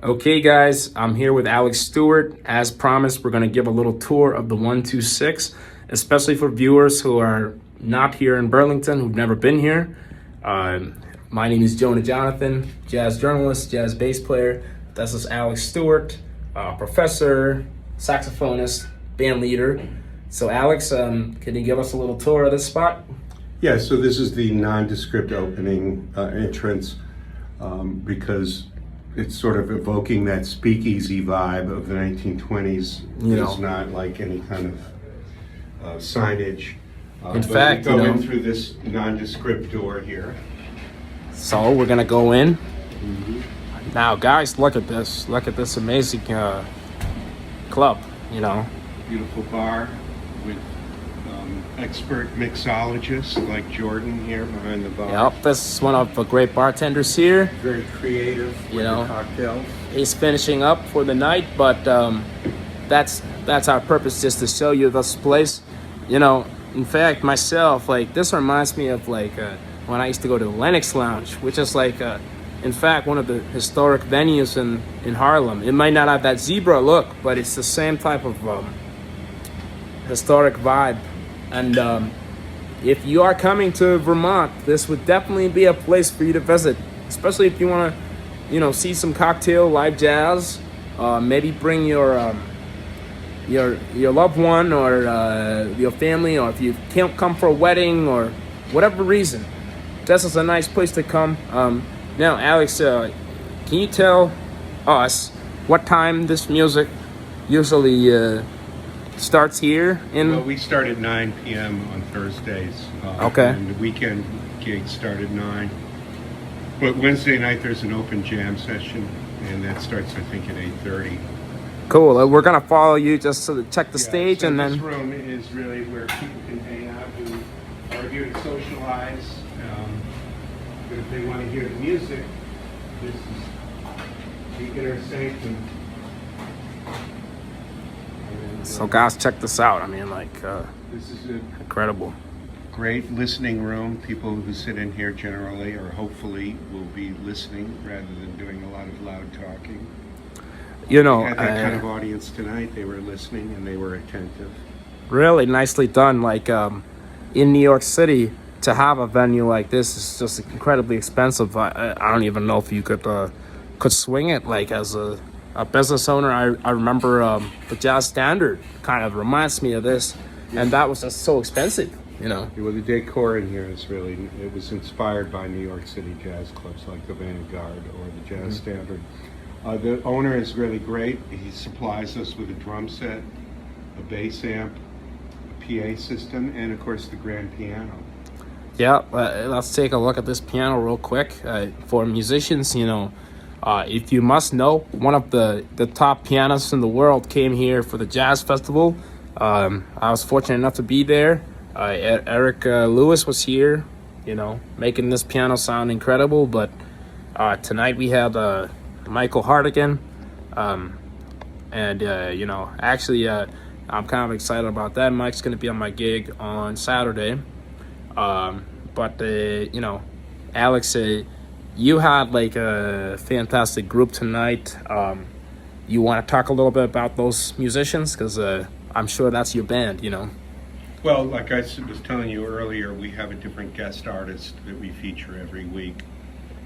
Okay, guys, I'm here with Alex Stewart. As promised, we're going to give a little tour of the 126, especially for viewers who are not here in Burlington, who've never been here. My name is Jonah Jonathan, jazz journalist, jazz bass player. This is Alex Stewart, professor, saxophonist, band leader. So, Alex, can you give us a little tour of this spot? Yeah, so this is the nondescript opening entrance because it's sort of evoking that speakeasy vibe of the 1920s. It's not like any kind of signage. In fact, we go in through this nondescript door here. So we're gonna go in. Mm-hmm. Now, guys, look at this. Look at this amazing club. Beautiful bar with expert mixologists like Jordan here behind the bar. Yep, this is one of the great bartenders here. Very creative with the cocktails. He's finishing up for the night, but that's our purpose, just to show you this place. In fact, myself, this reminds me of when I used to go to Lennox Lounge, which is in fact, one of the historic venues in Harlem. It might not have that zebra look, but it's the same type of historic vibe. And if you are coming to Vermont, this would definitely be a place for you to visit, especially if you want to, see some cocktail, live jazz. Maybe bring your loved one or your family, or if you can't come for a wedding or whatever reason, this is a nice place to come. Now, Alex, can you tell us what time this music usually starts here? Well, we start at 9 p.m. on Thursdays. Okay. And the weekend gigs start at 9. But Wednesday night there's an open jam session, and that starts, I think, at 8:30. Cool. We're gonna follow you just to check the stage, so and this then. room is really where people can hang out who are here to socialize. But if they want to hear the music, this is beginner sanctum. So, guys, check this out. This is a incredible. great listening room. People who sit in here generally, or hopefully, will be listening rather than doing a lot of loud talking. We had that kind of audience tonight. They were listening and they were attentive. Really nicely done. In New York City, to have a venue like this is just incredibly expensive. I don't even know if you could swing it. As a business owner, I remember the Jazz Standard kind of reminds me of this, and that was just so expensive. Well, the decor in here is it was inspired by New York City jazz clubs like the Vanguard or the Jazz Standard. The owner is really great. He supplies us with a drum set, a bass amp, a PA system, and of course the grand piano. Yeah, let's take a look at this piano real quick. For musicians, if you must know, one of the top pianists in the world came here for the Jazz Festival. I was fortunate enough to be there. Eric Lewis was here, making this piano sound incredible. But tonight we had Michael Hartigan. Actually, I'm kind of excited about that. Mike's going to be on my gig on Saturday. Alex, you had a fantastic group tonight. You want to talk a little bit about those musicians? Because I'm sure that's your band, Well, like I was telling you earlier, we have a different guest artist that we feature every week,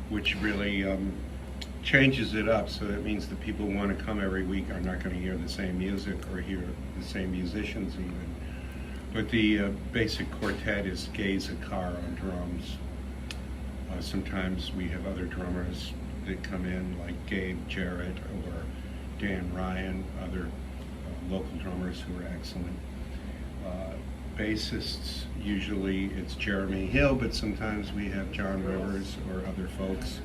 which really changes it up. So that means that people who want to come every week are not going to hear the same music or hear the same musicians even. But the basic quartet is Gay Zakar on drums. Sometimes we have other drummers that come in, like Gabe Jarrett or Dan Ryan, other local drummers who are excellent. Bassists, usually it's Jeremy Hill, but sometimes we have John Rivers or other folks.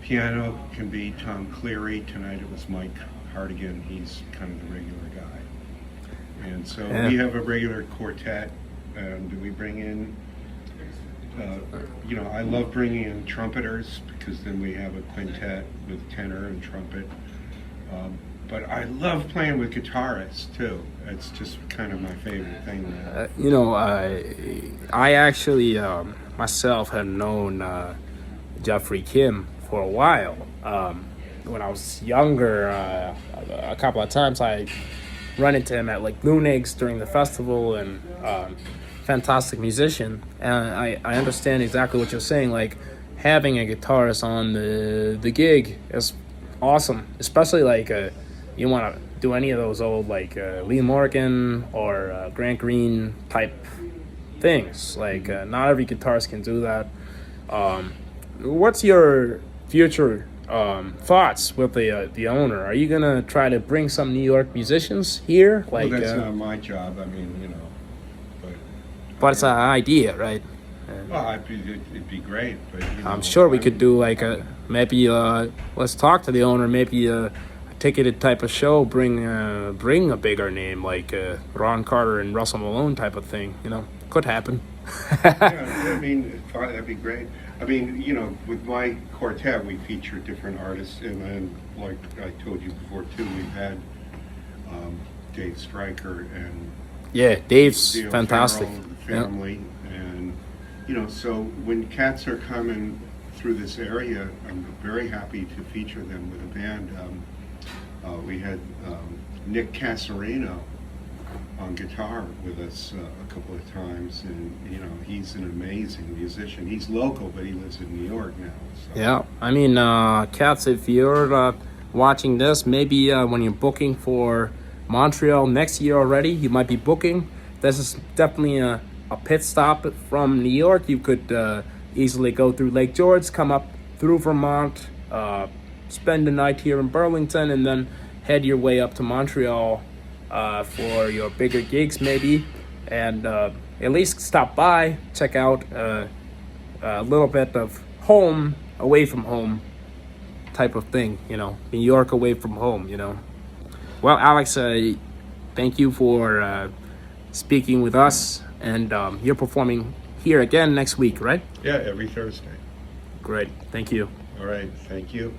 Piano can be Tom Cleary. Tonight it was Mike Hartigan. He's kind of the regular guy. And so we have a regular quartet, and we bring in, I love bringing in trumpeters because then we have a quintet with tenor and trumpet. But I love playing with guitarists too. It's just kind of my favorite thing now. I actually myself had known Jeffrey Kim for a while. when I was younger, a couple of times I run into him at like Lunig's during the festival, and fantastic musician. And I understand exactly what you're saying. Like having a guitarist on the gig is awesome, especially like you want to do any of those old like Lee Morgan or Grant Green type things. Like not every guitarist can do that. What's your future thoughts with the owner? Are you gonna try to bring some New York musicians here? Well, Like, that's not my job. I mean, you know, but it's an idea, right? well, it'd be great, but you know, I'm sure we could do like a maybe. Let's talk to the owner. Maybe a ticketed type of show. Bring a bigger name like Ron Carter and Russell Malone type of thing. You know, could happen. Yeah, I mean, that'd be great. I mean, you know, with my quartet, we feature different artists, and then, like I told you before too, we've had Dave Stryker and Yeah, Dave's Theo fantastic. Farrell, the family, and you know, so when cats are coming through this area, I'm very happy to feature them with a band. We had Nick Casarino on guitar with us a couple of times, and you know, he's an amazing musician. He's local, but he lives in New York now. So. Yeah, I mean, cats, if you're watching this, maybe when you're booking for Montreal next year already, you might be booking. This is definitely a pit stop from New York. You could easily go through Lake George, come up through Vermont, spend the night here in Burlington, and then head your way up to Montreal for your bigger gigs maybe, and at least stop by, check out a little bit of home away from home type of thing, you know, New York away from home, you know. Well, Alex, thank you for speaking with us, and you're performing here again next week, right? Yeah, every Thursday. Great, thank you. All right, thank you.